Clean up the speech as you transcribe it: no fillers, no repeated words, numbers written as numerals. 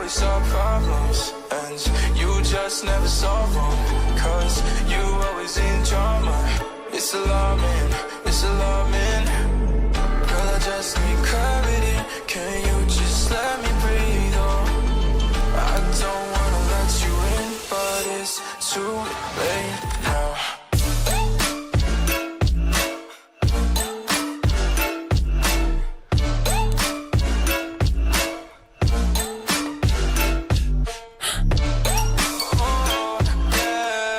always solve problems, and you just never solve them. Cause you always in drama. It's alarming, it's alarming. Girl, I just need clarity. Can you just let me breathe? Oh, I don't wanna let you in, but it's too late now.